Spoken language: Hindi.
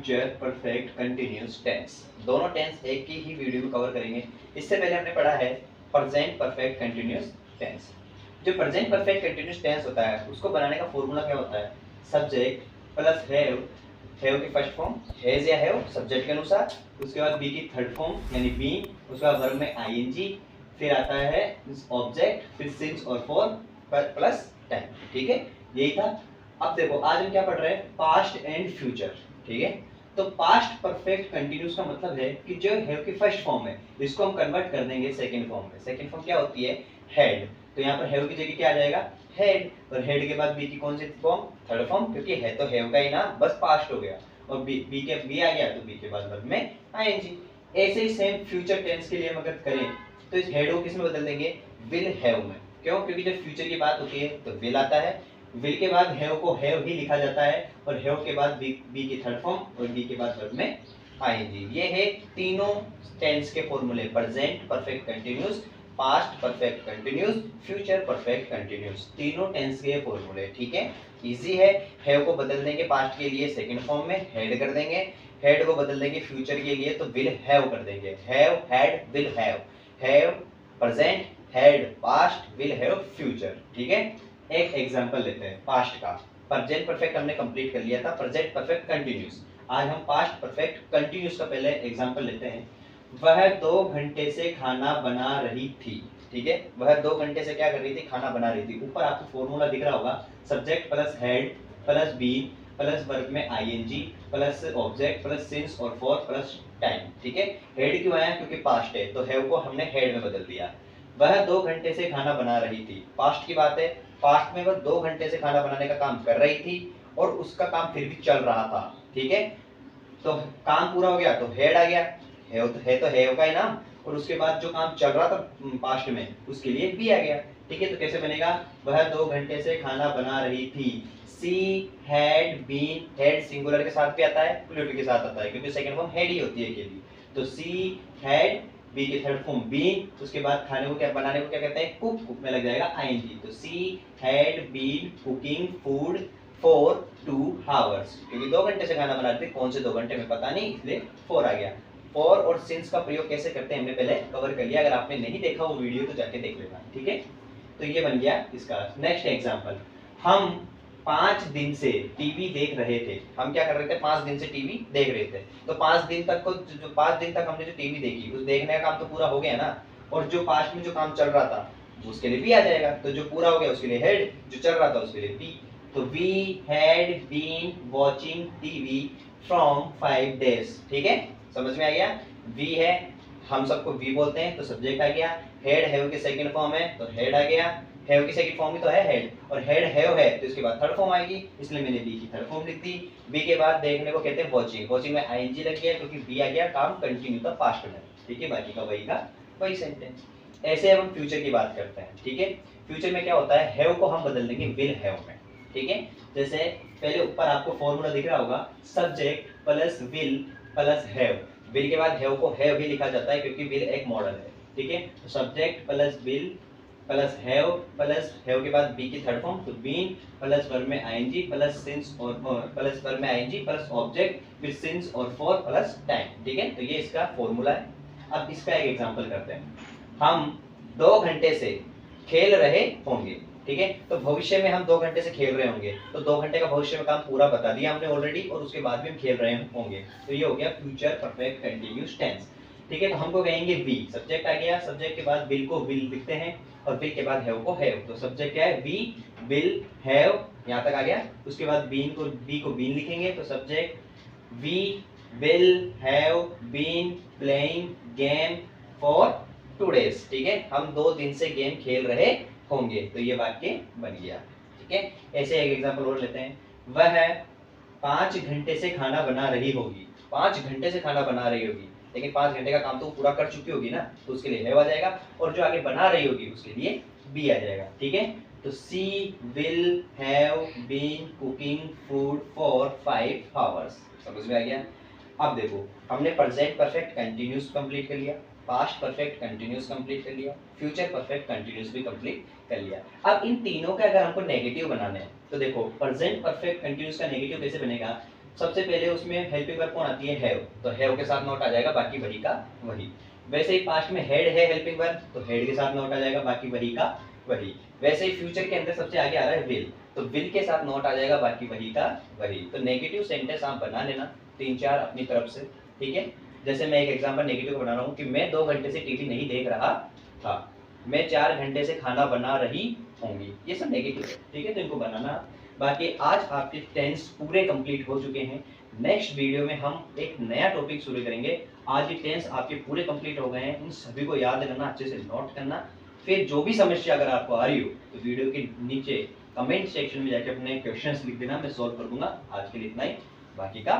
Future perfect continuous tense. दोनों टेंस एक ही वीडियो में कवर करेंगे। इससे पहले हमने पढ़ा है प्रेजेंट परफेक्ट कंटिन्यूस टेंस। जो प्रेजेंट परफेक्ट कंटिन्यूस टेंस होता है उसको बनाने का फॉर्मूला क्या होता है? सब्जेक्ट प्लस हैव, हैव की फर्स्ट फॉर्म हैज या हैव सब्जेक्ट के अनुसार, उसके बाद बी की थर्ड फॉर्म यानी बीइंग, उसके बाद वर्ब में आईएनजी, फिर आता है ऑब्जेक्ट, फिर सिंस और फॉर प्लस टाइम। ठीक है, यही था। अब देखो आज हम क्या पढ़ रहे हैं? Past and future. ठीक है, तो पास्ट परफेक्ट कंटिन्यूस का मतलब है कि जो हैव की फर्स्ट फॉर्म है इसको हम कन्वर्ट कर देंगे सेकंड फॉर्म में। सेकंड फॉर्म क्या होती है? हैड। तो यहाँ पर हैव की जगह क्या आ जाएगा? हैड। और हैड के बाद बी की कौन सी फॉर्म? थर्ड फॉर्म, क्योंकि है तो हैव का ही ना, बस पास्ट हो गया। और बी आ गया तो बी के बाद वर्ब में आईएनजी। ऐसे ही सेम फ्यूचर टेंस के लिए हम अगर करें तो इस हैड को किस में बदल देंगे? विल हैव में। क्यों? क्योंकि जब फ्यूचर की बात होती है तो विल आता है, विल के बाद हैव को हैव ही लिखा जाता है, और हैव के बाद बी की थर्ड फॉर्म और बी के बाद वर्ब में आईएनजी। ये है तीनों टेंस के फॉर्मूले, present perfect continuous, past perfect continuous, future perfect continuous, तीनों टेंस के फॉर्मूले। ठीक है, इजी है। हैव को बदल देंगे पास्ट के लिए सेकंड फॉर्म में हैड कर देंगे, हैड को बदल देंगे फ्यूचर के लिए तो विल हैव कर देंगे, have had will have present, had passed, will have future. ठीक है, एक एग्जांपल लेते हैं पास्ट का। प्रेजेंट परफेक्ट हमने कंप्लीट कर लिया था, प्रेजेंट परफेक्ट कंटीन्यूअस। आज हम पास्ट परफेक्ट कंटीन्यूअस का पहले एग्जांपल लेते हैं। वह 2 घंटे से खाना बना रही थी। ठीक है, वह 2 घंटे से क्या कर रही थी? खाना बना रही थी। ऊपर आपको फॉर्मूला दिख रहा होगा, subject plus head plus be plus verb में ING plus object plus since और फॉर प्लस टाइम। ठीक है, हेड क्यों आया? क्योंकि पास्ट है तो हैव को हमने हेड में बदल दिया। वह 2 घंटे से खाना बना रही थी, पास्ट की बात है। पास्ट में वह 2 घंटे से खाना बनाने का काम कर रही थी और उसका काम फिर भी चल रहा था। ठीक है, तो काम पूरा हो गया तो हेड आ गया, हैव तो हैव का ही नाम, और उसके बाद जो काम चल रहा था पास्ट में उसके लिए बी आ गया। ठीक है, तो कैसे बनेगा? वह 2 घंटे से खाना बना रही थी। She had been, had singular के साथ भी आता है, प्लूरल के साथ आता है, क्योंकि सेकंड फॉर्म हेड ही होती है अकेली। तो सी हैड, बी की थर्ड फॉर्म बीन, उसके बाद खाने को क्या बनाने को क्या कहते हैं? कुक, कुक में लग जाएगा आईएनजी। तो she had been cooking food for 2 hours, क्योंकि 2 घंटे से खाना बना रहे थे, कौन से 2 घंटे में पता नहीं, इसलिए 4 आ गया। फॉर और सिंस का प्रयोग कैसे करते हैं हमने पहले कवर कर लिया, अगर आपने नहीं देखा वो वीडियो तो जाके देख लेना। ठीक है, तो ये बन गया इसका। नेक्स्ट एग्जांपल, हम 5 दिन से टीवी देख रहे थे। हम क्या कर रहे थे? 5 दिन से टीवी देख रहे थे। तो 5 दिन तक को जो 5 दिन तक हमने जो टीवी देखी उस देखने का काम तो पूरा हो गया ना, और जो पास्ट में जो काम चल रहा था उसके लिए भी आ जाएगा। तो जो पूरा हो गया उसके लिए हेड, जो चल रहा था उसके लिए बी। तो we had been watching TV from 5 days. ठीक है, समझ में आ गया? वी है, हम सबको वी बोलते हैं तो सब्जेक्ट आ गया। हेड हैव की सेकंड फॉर्म है तो हेड आ गया, हैव की सेकंड फॉर्म ही तो है हेड, और हेड हैव है तो इसके बाद थर्ड फॉर्म आएगी, इसलिए मैंने बी की थर्ड फॉर्म लिख दी। बी के बाद देखने को कहते हैं वॉचिंग, वॉचिंग में आईएनजी लग गया क्योंकि बी आ गया, काम कंटिन्यू था पास्ट में। ठीक है, बाकी का वही सेंटेंस। ऐसे हम फ्यूचर की बात करते हैं। ठीक है, फ्यूचर में क्या होता है? हैव को हम बदल देंगे विल हैव में। ठीक है, जैसे पहले ऊपर आपको फॉर्मूला दिख रहा होगा, subject plus will plus have. Will के बाद हैव को हैव ही लिखा जाता है क्योंकि विल एक मॉडल है। ठीक है, तो subject plus will plus have के बाद बी की थर्ड फॉर्म तो बीन प्लस वर्ब में आईएनजी प्लस सिंस और प्लस वर्ब में आईएनजी प्लस ऑब्जेक्ट फिर सिंस और फॉर प्लस टाइम। ठीक है, तो ये इसका फॉर्मूला है। अब इसका एक एग्जांपल करते हैं। हम 2 घंटे से खेल रहे होंगे। ठीक है, तो भविष्य में हम 2 घंटे से खेल रहे होंगे, तो 2 घंटे का भविष्य में काम पूरा बता दिया हमने ऑलरेडी, और उसके बाद भी हम खेल रहे होंगे, तो ये हो गया फ्यूचर परफेक्ट कंटीन्यूअस टेंस। ठीक है, तो हमको कहेंगे वी, सब्जेक्ट आ गया, सब्जेक्ट के बाद विल को विल लिखते हैं और विल के बाद हैव को हैव। तो सब्जेक्ट क्या है? वी विल हैव, यहाँ तक आ गया। उसके बाद बी को बीन लिखेंगे, तो subject we will have been playing game for 2 days। ठीक है, हम 2 दिन से गेम खेल रहे होंगे, तो ये वाक्य बन गया। ठीक है, ऐसे एक एग्जांपल और लेते हैं। वह 5 घंटे से खाना बना रही होगी। 5 घंटे से खाना बना रही होगी, लेकिन 5 घंटे का काम तो पूरा कर चुकी होगी ना, तो उसके लिए हैव आ जाएगा, और जो आगे बना रही होगी उसके लिए बी आ जाएगा। ठीक है, तो she will have been cooking food for 5 hours। समझ में आ गया? अब देखो, हमने प्रेजेंट परफेक्ट कंटीन्यूअस कंप्लीट कर लिया, पास्ट परफेक्ट कंटीन्यूअस कंप्लीट कर लिया, फ्यूचर परफेक्ट कंटीन्यूअस भी कंप्लीट कर लिया। अब इन तीनों का अगर हमको नेगेटिव बनाना है तो देखो, प्रेजेंट परफेक्ट कंटीन्यूअस का नेगेटिव कैसे बनेगा? सबसे पहले उसमें हेल्पिंग वर्ब कौन आती है, हैव, तो हैव के साथ नॉट आ जाएगा, बाकी वही का वही। वैसे ही पास्ट में हेड है हेल्पिंग वर्ब, तो हेड के साथ नॉट आ जाएगा, बाकी वही का वही। वैसे ही फ्यूचर के अंदर सबसे आगे आ रहा है विल, तो विल के साथ नॉट आ जाएगा, बाकी वही का वही। तो नेगेटिव सेंटेंस आप बना लेना 3-4 अपनी तरफ से, ठीक है। जैसे मैं एक एग्जांपल नेगेटिव बना रहा हूँ कि मैं 2 घंटे से टीवी नहीं देख रहा था, मैं 4 घंटे से खाना बना रही होंगी, ये सब नेगेटिव है, ठीक है, तो इनको बनाना। बाकी आज आपके टेंस पूरे कंप्लीट हो चुके हैं। नेक्स्ट वीडियो में हम एक नया टॉपिक शुरू करेंगे। आज ये टेंस आपके पूरे कंप्लीट हो गए हैं, उन सभी को याद करना, अच्छे से नोट करना। फिर जो भी समस्या अगर आपको आ रही हो तो वीडियो के नीचे कमेंट सेक्शन में जाके अपने क्वेश्चंस लिख देना, मैं सॉल्व कर दूंगा। आज के लिए इतना ही, बाकी का